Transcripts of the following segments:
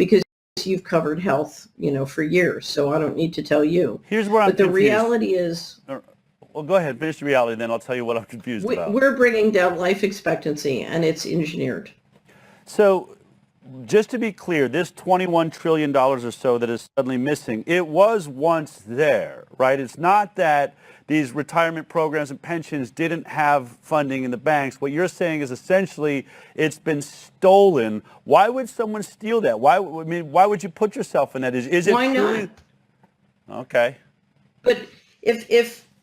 because you've covered health, for years, so I don't need to tell you. Here's where I'm But the confused. reality is, Well, go ahead, finish the reality, then I'll tell you what I'm confused about. we're bringing down life expectancy, and it's engineered. So, just to be clear, this $21 trillion or so that is suddenly missing, it was once there, right? It's not that these retirement programs and pensions didn't have funding in the banks. What you're saying is essentially it's been stolen. Why would someone steal that? Why would you put yourself in that? Is it Why truly? not? Okay. But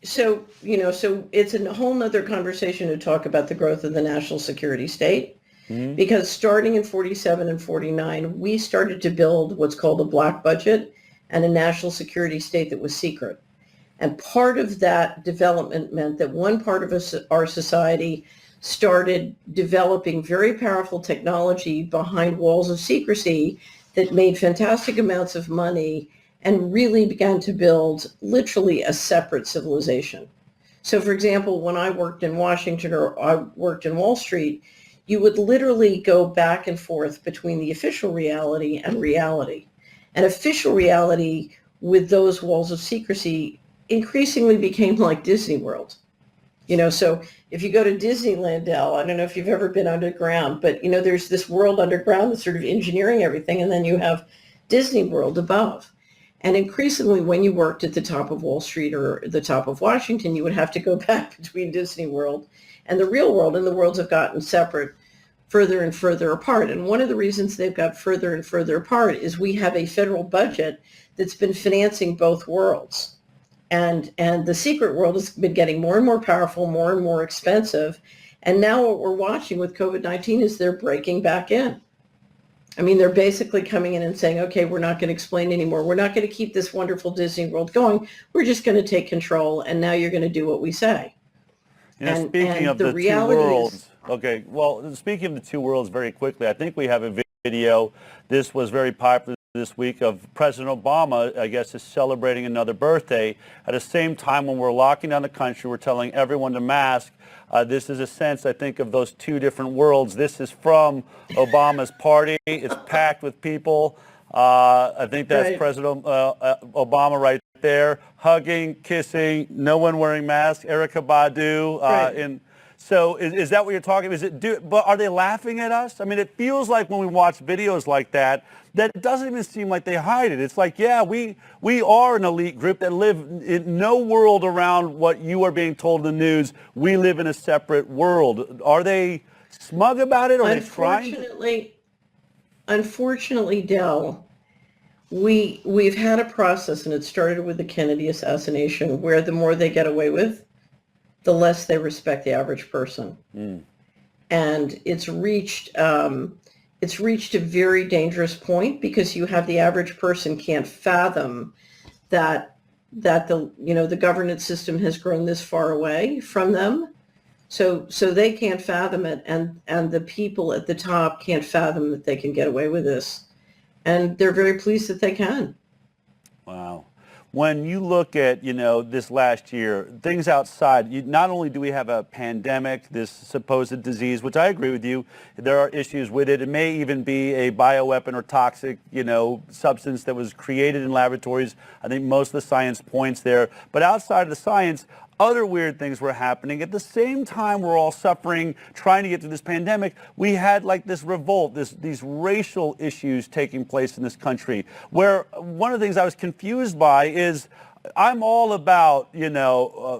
so it's a whole nother conversation to talk about the growth of the national security state. Because starting in 47 and 49, we started to build what's called a black budget and a national security state that was secret. And part of that development meant that one part of our society started developing very powerful technology behind walls of secrecy that made fantastic amounts of money and really began to build literally a separate civilization. So, for example, when I worked in Washington or I worked in Wall Street, you would literally go back and forth between the official reality and reality. And official reality with those walls of secrecy increasingly became like Disney World. So if you go to Disneyland, Dell, I don't know if you've ever been underground, but there's this world underground that's sort of engineering everything, and then you have Disney World above. And increasingly, when you worked at the top of Wall Street or the top of Washington, you would have to go back between Disney World and the real world, and the worlds have gotten separate further and further apart. And one of the reasons they've got further and further apart is we have a federal budget that's been financing both worlds. And the secret world has been getting more and more powerful, more and more expensive. And now what we're watching with COVID-19 is they're breaking back in. I mean, they're basically coming in and saying, okay, we're not going to explain anymore. We're not going to keep this wonderful Disney World going. We're just going to take control, and now you're going to do what we say. Speaking of the two worlds, okay, well, speaking of the two worlds very quickly, I think we have a video. This was very popular this week of President Obama, I guess, is celebrating another birthday. At the same time, when we're locking down the country, we're telling everyone to mask. This is a sense, I think, of those two different worlds. This is from Obama's party. It's packed with people. I think that's right. President Obama right there, hugging, kissing, no one wearing masks, Erykah Badu. Right. So is that what you're talking about? But are they laughing at us? I mean, it feels like when we watch videos like that it doesn't even seem like they hide it. It's like, yeah, we are an elite group that live in no world around what you are being told in the news. We live in a separate world. Are they smug about it? Or are they trying? Unfortunately, Dell, we've had a process, and it started with the Kennedy assassination, where the more they get away with, the less they respect the average person. And it's reached a very dangerous point, because you have the average person can't fathom that the governance system has grown this far away from them. So they can't fathom it, and the people at the top can't fathom that they can get away with this. And they're very pleased that they can. Wow. When you look at, this last year, things outside, not only do we have a pandemic, this supposed disease, which I agree with you, there are issues with it. It may even be a bioweapon or toxic, substance that was created in laboratories. I think most of the science points there. But outside of the science, other weird things were happening. At the same time we're all suffering, trying to get through this pandemic, we had like this revolt, these racial issues taking place in this country, where one of the things I was confused by is I'm all about,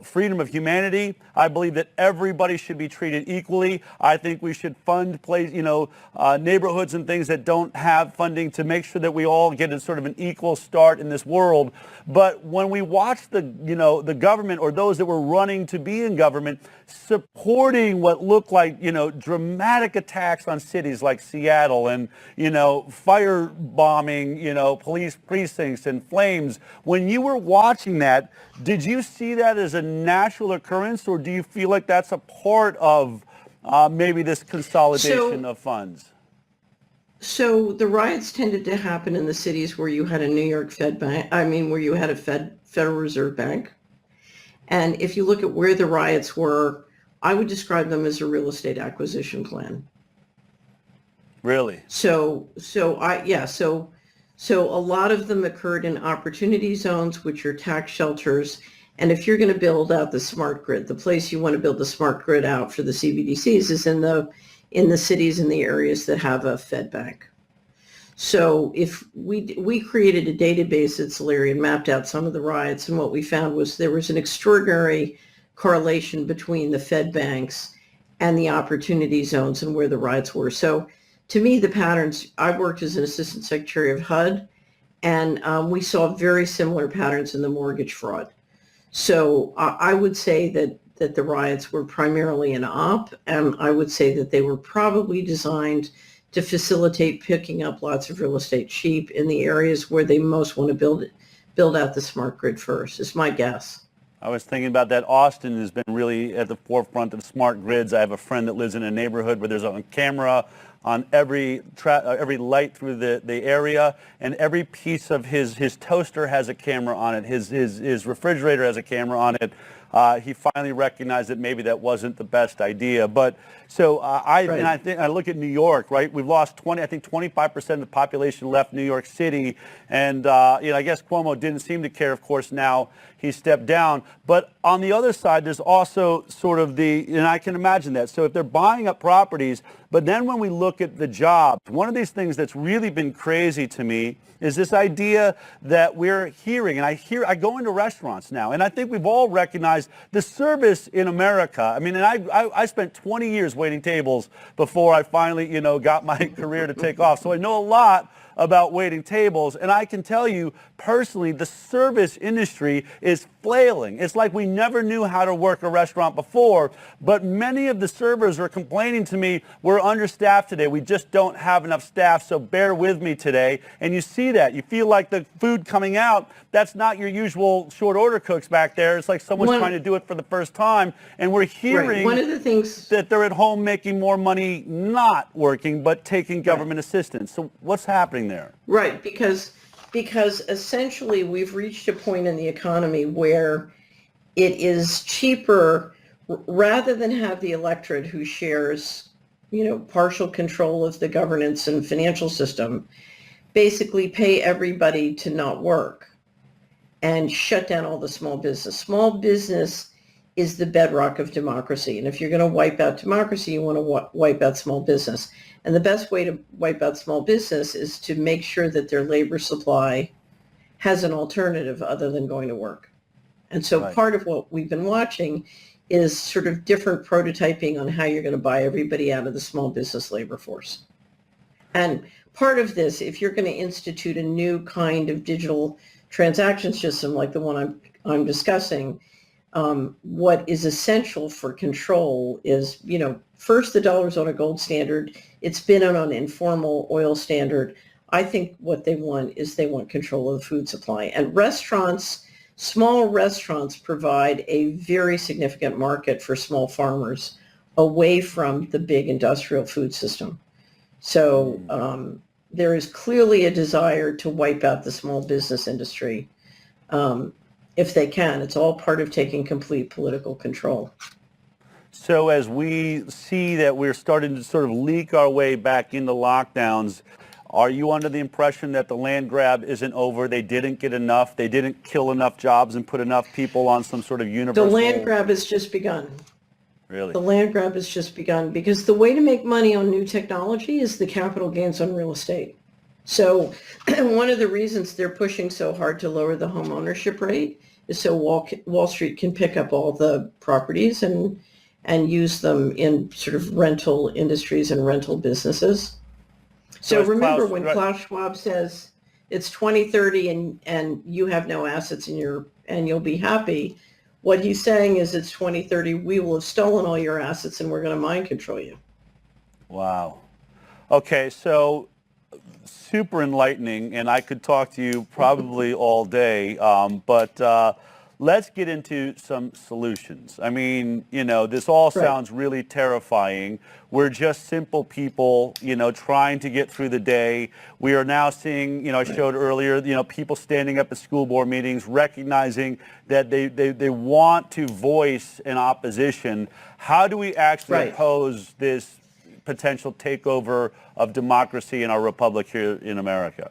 freedom of humanity. I believe that everybody should be treated equally. I think we should fund neighborhoods and things that don't have funding to make sure that we all get a sort of an equal start in this world. But when we watch the government, or those that were running to be in government, supporting what looked like, dramatic attacks on cities like Seattle, and, fire bombing, police precincts and flames, when you were watching that, did you see that as a natural occurrence, or do you feel like that's a part of maybe this consolidation of funds? So the riots tended to happen in the cities where you had a New York where you had a Federal Reserve Bank. And if you look at where the riots were, I would describe them as a real estate acquisition plan. Really? So a lot of them occurred in opportunity zones, which are tax shelters. And if you're going to build out the smart grid, the place you want to build the smart grid out for the CBDCs is in the cities and the areas that have a Fed bank. So if we created a database at Solari and mapped out some of the riots, and what we found was there was an extraordinary correlation between the Fed banks and the opportunity zones and where the riots were. So to me, the patterns, I worked as an assistant secretary of HUD, and we saw very similar patterns in the mortgage fraud. So I would say that the riots were primarily an op, and I would say that they were probably designed to facilitate picking up lots of real estate cheap in the areas where they most want to build out the smart grid first, is my guess. I was thinking about that. Austin has been really at the forefront of smart grids. I have a friend that lives in a neighborhood where there's a camera on every light through the area, and every piece of his toaster has a camera on it. His refrigerator has a camera on it. He finally recognized that maybe that wasn't the best idea. But so I think I look at New York, right? We've lost 25% of the population left New York City, and I guess Cuomo didn't seem to care. Of course, now he stepped down. But on the other side, there's also sort of and I can imagine that. So if they're buying up properties, but then when we look at the jobs, one of these things that's really been crazy to me is this idea that we're hearing, and I go into restaurants now, and I think we've all recognized the service in America. I mean, and I spent 20 years waiting tables before I finally, got my career to take off. So I know a lot about waiting tables, and I can tell you personally, the service industry is flailing. It's like we never knew how to work a restaurant before, but many of the servers are complaining to me, we're understaffed today. We just don't have enough staff, so bear with me today. And you see that. You feel like the food coming out, that's not your usual short order cooks back there. It's like someone's trying to do it for the first time, and we're hearing one of the things that they're at home making more money not working, but taking government assistance. So what's happening there? Right, because essentially we've reached a point in the economy where it is cheaper, rather than have the electorate who shares, partial control of the governance and financial system, basically pay everybody to not work and shut down all the small business. Small business is the bedrock of democracy. And if you're going to wipe out democracy, you want to wipe out small business. And the best way to wipe out small business is to make sure that their labor supply has an alternative other than going to work. And so part of what we've been watching is sort of different prototyping on how you're going to buy everybody out of the small business labor force. And part of this, if you're going to institute a new kind of digital transaction system like the one I'm discussing, what is essential for control is, first, the dollar's on a gold standard. It's been on an informal oil standard. I think what they want control of the food supply. And small restaurants provide a very significant market for small farmers away from the big industrial food system. So there is clearly a desire to wipe out the small business industry. If they can. It's all part of taking complete political control. So as we see that we're starting to sort of leak our way back into lockdowns, are you under the impression that the land grab isn't over? They didn't get enough. They didn't kill enough jobs and put enough people on some sort of universal... The land grab has just begun. Really? The land grab has just begun because the way to make money on new technology is the capital gains on real estate. So one of the reasons they're pushing so hard to lower the home ownership rate is so Wall Street can pick up all the properties and use them in sort of rental industries and rental businesses. So remember when Klaus Schwab says it's 2030 and you have no assets and you'll be happy, what he's saying is it's 2030, we will have stolen all your assets and we're going to mind control you. Wow. Okay, so super enlightening, and I could talk to you probably all day, but let's get into some solutions. I mean, this all sounds really terrifying. We're just simple people, trying to get through the day. We are now seeing, I showed earlier, people standing up at school board meetings, recognizing that they want to voice an opposition. How do we actually oppose this potential takeover of democracy in our republic here in America?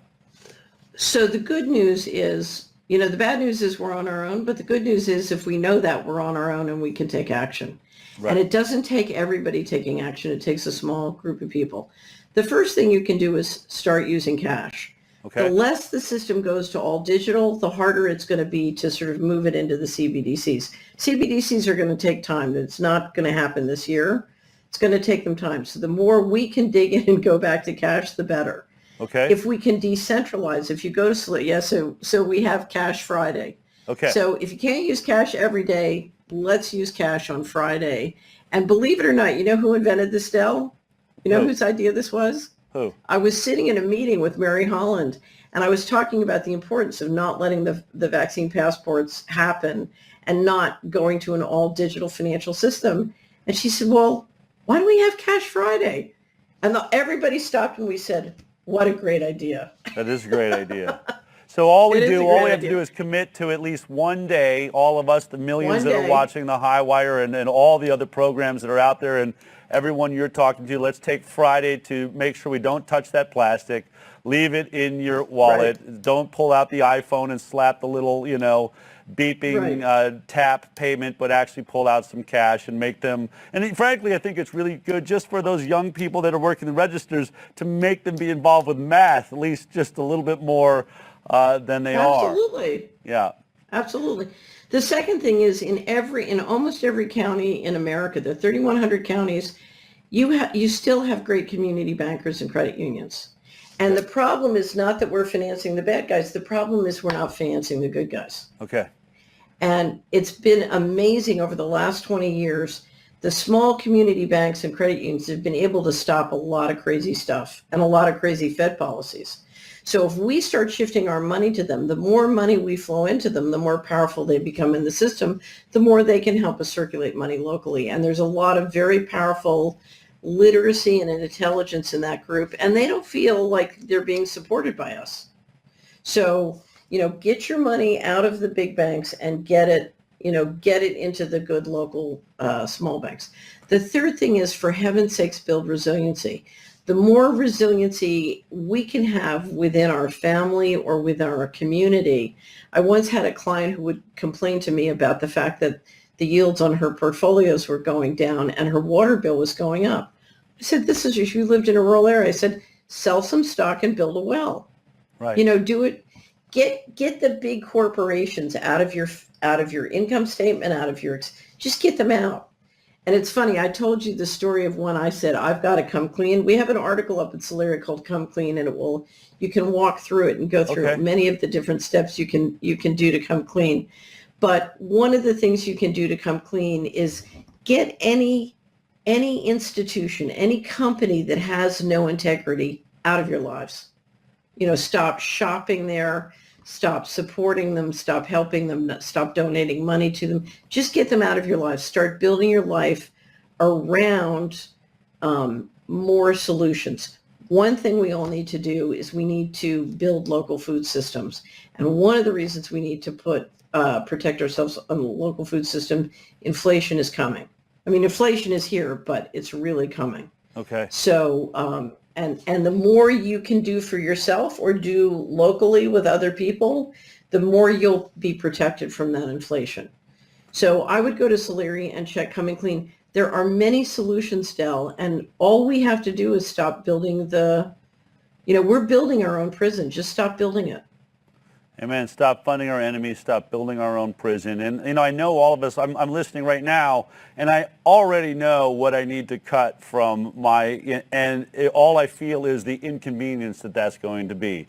So the good news is, the bad news is we're on our own, but the good news is if we know that, we're on our own and we can take action. Right. And it doesn't take everybody taking action. It takes a small group of people. The first thing you can do is start using cash. Okay. The less the system goes to all digital, the harder it's going to be to sort of move it into the CBDCs. CBDCs are going to take time. It's not going to happen this year. It's going to take them time. So the more we can dig in and go back to cash, the better. Okay. If we can decentralize, if you go to, so we have Cash Friday. Okay. So if you can't use cash every day, let's use cash on Friday. And believe it or not, you know who invented this, Dell? You know Who? whose idea this was? Who? I was sitting in a meeting with Mary Holland, and I was talking about the importance of not letting the vaccine passports happen and not going to an all digital financial system. And she said, well, why do we have Cash Friday? And everybody stopped and we said, what a great idea. That is a great idea. So all we It is a do, great all we have to idea. do is commit to at least one day, all of us, the millions One that are day. watching the High Wire and all the other programs that are out there and everyone you're talking to, let's take Friday to make sure we don't touch that plastic. Leave it in your wallet. Right. Don't pull out the iPhone and slap the little, beeping Right. tap payment, but actually pull out some cash and make them. And frankly, I think it's really good just for those young people that are working the registers to make them be involved with math, at least just a little bit more than they are. Absolutely. Yeah. Absolutely. The second thing is in almost every county in America, the 3,100 counties, you still have great community bankers and credit unions. And the problem is not that we're financing the bad guys. The problem is we're not financing the good guys. Okay. And it's been amazing over the last 20 years. The small community banks and credit unions have been able to stop a lot of crazy stuff and a lot of crazy Fed policies. So if we start shifting our money to them, the more money we flow into them, the more powerful they become in the system, the more they can help us circulate money locally. And there's a lot of very powerful literacy and intelligence in that group, and they don't feel like they're being supported by us. So, get your money out of the big banks and get it into the good local small banks. The third thing is, for heaven's sakes, build resiliency. The more resiliency we can have within our family or within our community. I once had a client who would complain to me about the fact that the yields on her portfolios were going down and her water bill was going up. I said, this is if you lived in a rural area. I said, sell some stock and build a well. Right. Do it. Get the big corporations out of your income statement, just get them out. And it's funny, I told you the story of when I said, I've got to come clean. We have an article up at Solera called Come Clean, and you can walk through it and go through many of the different steps you can do to come clean. But one of the things you can do to come clean is get any institution, any company that has no integrity out of your lives. Stop shopping there, stop supporting them, stop helping them, stop donating money to them. Just get them out of your life. Start building your life around more solutions. One thing we all need to do is we need to build local food systems. And one of the reasons we need to protect ourselves on the local food system, inflation is coming. I mean, inflation is here, but it's really coming. Okay. So, and the more you can do for yourself or do locally with other people, the more you'll be protected from that inflation. So I would go to Solera and check Coming Clean. There are many solutions, Dell, and all we have to do is stop building we're building our own prison. Just stop building it. Amen. Stop funding our enemies. Stop building our own prison. And I know all of us, I'm listening right now, and I already know what I need to cut from all I feel is the inconvenience that's going to be.